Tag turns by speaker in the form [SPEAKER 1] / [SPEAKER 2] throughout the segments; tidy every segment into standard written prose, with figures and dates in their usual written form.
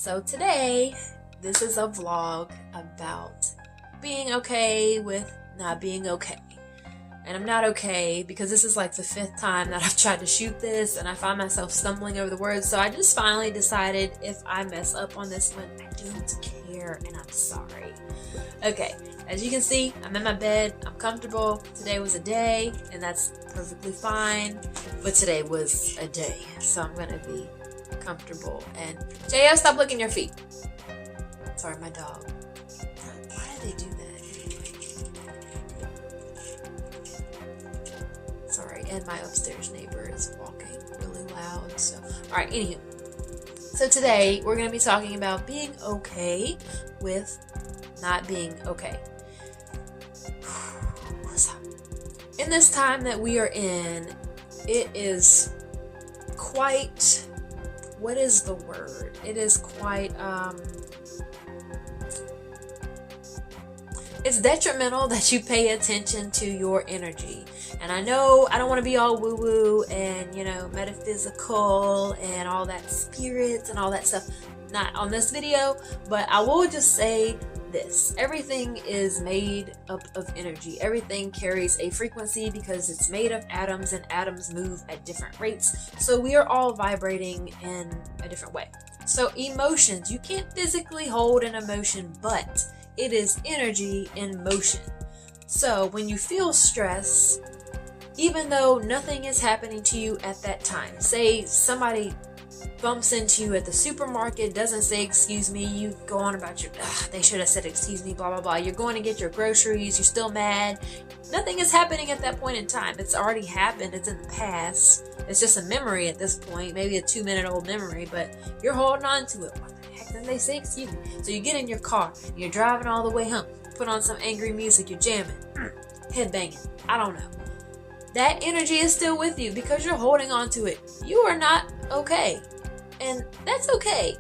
[SPEAKER 1] So today, this is a vlog about being okay with not being okay. And I'm not okay because this is like the 5th time that I've tried to shoot this and I find myself stumbling over the words. So I just finally decided if I mess up on this one, I don't care and I'm sorry. Okay, as you can see, I'm in my bed, I'm comfortable. Today was a day and that's perfectly fine. But today was a day, so I'm gonna be comfortable. And J.O., stop licking your feet. Sorry, my dog. Why did they do that? Sorry, and my upstairs neighbor is walking really loud. So, alright, anywho. So today we're going to be talking about being okay with not being okay. In this time that we are in, it is quite, what is the word? It is quite, it's detrimental that you pay attention to your energy. And I know I don't want to be all woo-woo and, metaphysical and all that spirits and all that stuff. Not on this video, but I will just say this. Everything is made up of energy. Everything carries a frequency because it's made of atoms and atoms move at different rates. So we are all vibrating in a different way. So emotions, you can't physically hold an emotion, but it is energy in motion. So when you feel stress, even though nothing is happening to you at that time, say somebody bumps into you at the supermarket, doesn't say excuse me, you go on about your, they should have said excuse me, blah blah blah, you're going to get your groceries, you're still mad, nothing is happening at that point in time. It's already happened, it's in the past, it's just a memory at this point, maybe a 2-minute old memory, but you're holding on to it. What the heck did they say excuse me? So you get in your car, you're driving all the way home, put on some angry music, you're jamming, headbanging, I don't know. That energy is still with you because you're holding on to it. You are not okay. And that's okay.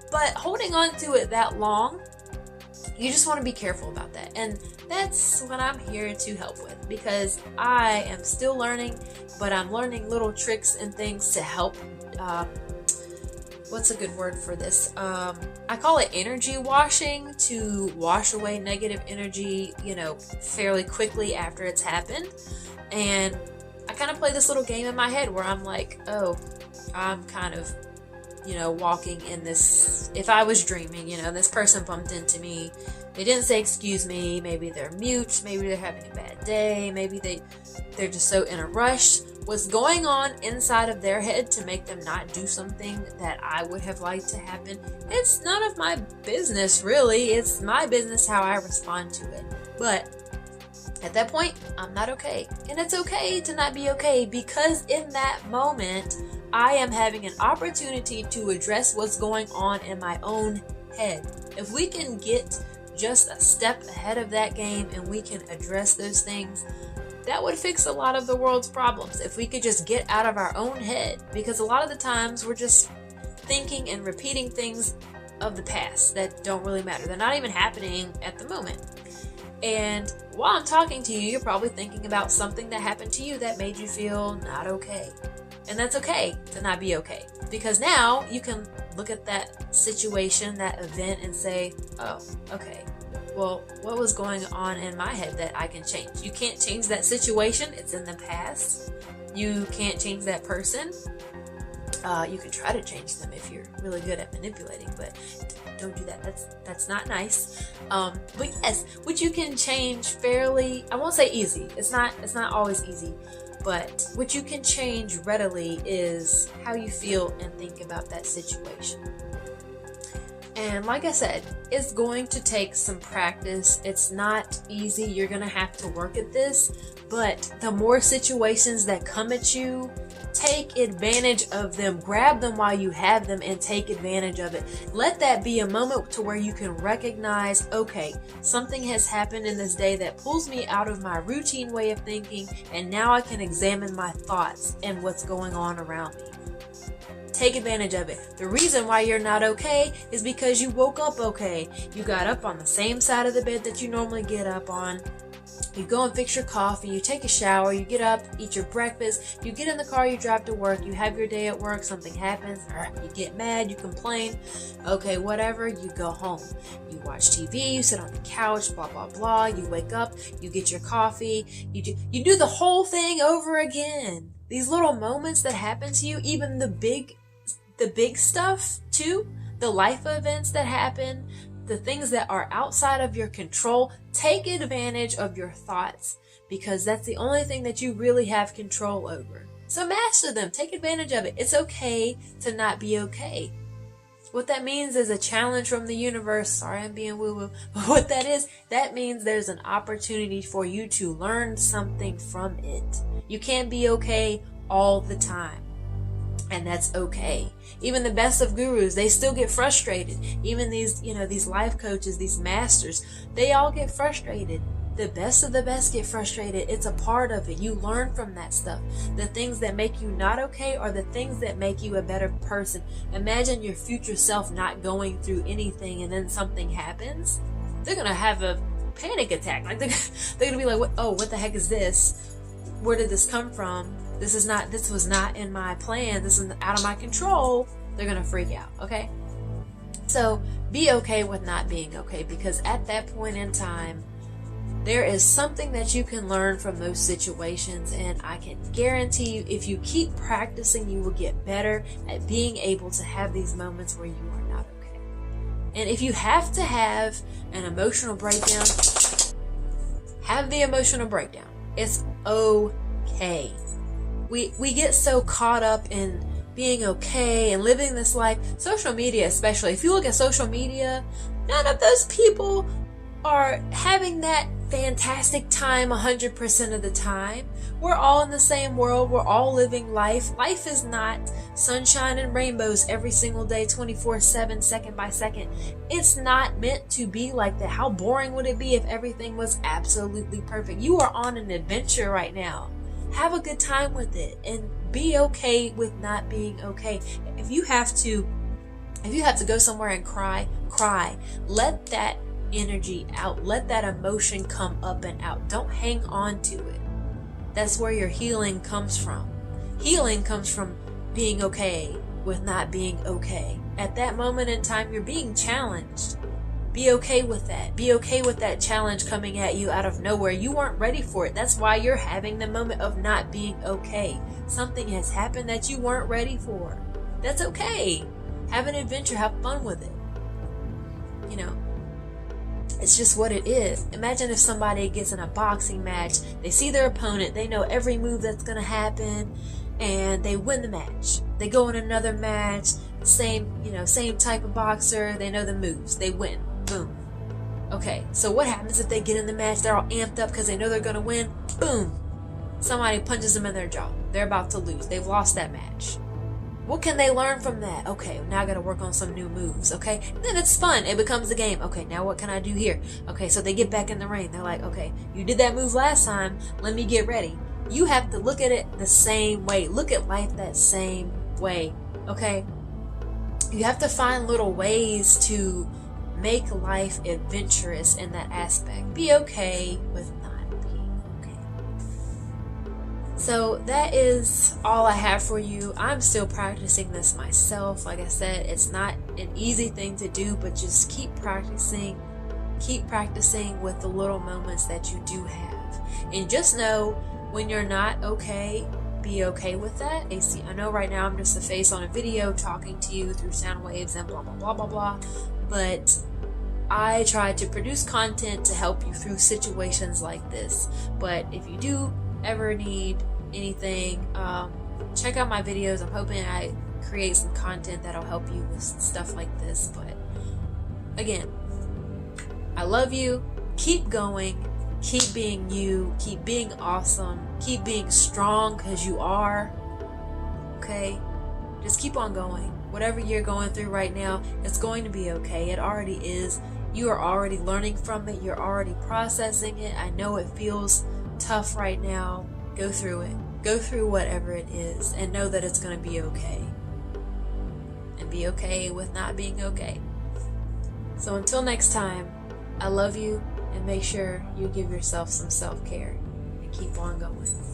[SPEAKER 1] But holding on to it that long, you just want to be careful about that. And that's what I'm here to help with, because I am still learning, but I'm learning little tricks and things to help. What's a good word for this? I call it energy washing, to wash away negative energy, fairly quickly after it's happened. And I kind of play this little game in my head where I'm like, oh, I'm kind of, walking in this, if I was dreaming, this person bumped into me, they didn't say excuse me, maybe they're mute, maybe they're having a bad day, maybe they're just so in a rush. What's going on inside of their head to make them not do something that I would have liked to happen? It's none of my business, really. It's my business how I respond to it. But at that point, I'm not okay. And it's okay to not be okay, because in that moment, I am having an opportunity to address what's going on in my own head. If we can get just a step ahead of that game and we can address those things, that would fix a lot of the world's problems. If we could just get out of our own head, because a lot of the times we're just thinking and repeating things of the past that don't really matter. They're not even happening at the moment. And while I'm talking to you, you're probably thinking about something that happened to you that made you feel not okay. And that's okay to not be okay. Because now you can look at that situation, that event, and say, oh, okay, well, what was going on in my head that I can change? You can't change that situation. It's in the past. You can't change that person. You can try to change them if you're really good at manipulating, but don't do that. That's not nice. But yes, what you can change fairly, I won't say easy. It's not always easy, but what you can change readily is how you feel and think about that situation. And like I said, it's going to take some practice. It's not easy. You're going to have to work at this, but the more situations that come at you, take advantage of them. Grab them while you have them and take advantage of it. Let that be a moment to where you can recognize, okay, something has happened in this day that pulls me out of my routine way of thinking, and now I can examine my thoughts and what's going on around me. Take advantage of it. The reason why you're not okay is because you woke up okay. You got up on the same side of the bed that you normally get up on. You go and fix your coffee, you take a shower, you get up, eat your breakfast, you get in the car, you drive to work, you have your day at work, something happens, you get mad, you complain, okay, whatever, you go home. You watch TV, you sit on the couch, blah, blah, blah, you wake up, you get your coffee, you do the whole thing over again. These little moments that happen to you, even the big stuff too, the life events that happen, the things that are outside of your control, take advantage of your thoughts, because that's the only thing that you really have control over. So master them, take advantage of it. It's okay to not be okay. What that means is a challenge from the universe. Sorry, I'm being woo-woo. But what that means there's an opportunity for you to learn something from it. You can't be okay all the time. And that's okay. Even the best of gurus, they still get frustrated. Even these life coaches, these masters, they all get frustrated. The best of the best get frustrated. It's a part of it. You learn from that stuff. The things that make you not okay are the things that make you a better person. Imagine your future self not going through anything and then something happens. They're going to have a panic attack. Like they're going to be like, what the heck is this? Where did this come from? This was not in my plan. This is out of my control. They're going to freak out. Okay. So be okay with not being okay, because at that point in time, there is something that you can learn from those situations. And I can guarantee you, if you keep practicing, you will get better at being able to have these moments where you are not okay. And if you have to have an emotional breakdown, have the emotional breakdown. It's okay. We get so caught up in being okay and living this life. Social media especially. If you look at social media, none of those people are having that fantastic time 100% of the time. We're all in the same world. We're all living life. Life is not sunshine and rainbows every single day, 24/7, second by second. It's not meant to be like that. How boring would it be if everything was absolutely perfect? You are on an adventure right now. Have a good time with it and be okay with not being okay. If you have to go somewhere and cry. Let that energy out. Let that emotion come up and out. Don't hang on to it. That's where your healing comes from. Healing comes from being okay with not being okay. At that moment in time, you're being challenged. Be okay with that. Be okay with that challenge coming at you out of nowhere. You weren't ready for it. That's why you're having the moment of not being okay. Something has happened that you weren't ready for. That's okay. Have an adventure. Have fun with it. It's just what it is. Imagine if somebody gets in a boxing match. They see their opponent. They know every move that's going to happen. And they win the match. They go in another match. Same type of boxer. They know the moves. They win. Boom. Okay, so what happens if they get in the match? They're all amped up because they know they're going to win. Boom. Somebody punches them in their jaw. They're about to lose. They've lost that match. What can they learn from that? Okay, now I got to work on some new moves. Okay, then it's fun. It becomes a game. Okay, now what can I do here? Okay, so they get back in the ring. They're like, okay, you did that move last time. Let me get ready. You have to look at it the same way. Look at life that same way. Okay? You have to find little ways to make life adventurous in that aspect. Be okay with not being okay. So that is all I have for you. I'm still practicing this myself. Like I said, it's not an easy thing to do, but just keep practicing. Keep practicing with the little moments that you do have. And just know when you're not okay, be okay with that. I know right now I'm just a face on a video talking to you through sound waves and blah, blah, blah, blah, blah. But I try to produce content to help you through situations like this. But if you do ever need anything, check out my videos. I'm hoping I create some content that'll help you with stuff like this. But again, I love you. Keep going. Keep being you. Keep being awesome. Keep being strong, because you are. Okay? Just keep on going. Whatever you're going through right now, it's going to be okay. It already is. You are already learning from it. You're already processing it. I know it feels tough right now. Go through it. Go through whatever it is and know that it's going to be okay. And be okay with not being okay. So until next time, I love you. and make sure you give yourself some self-care and keep on going.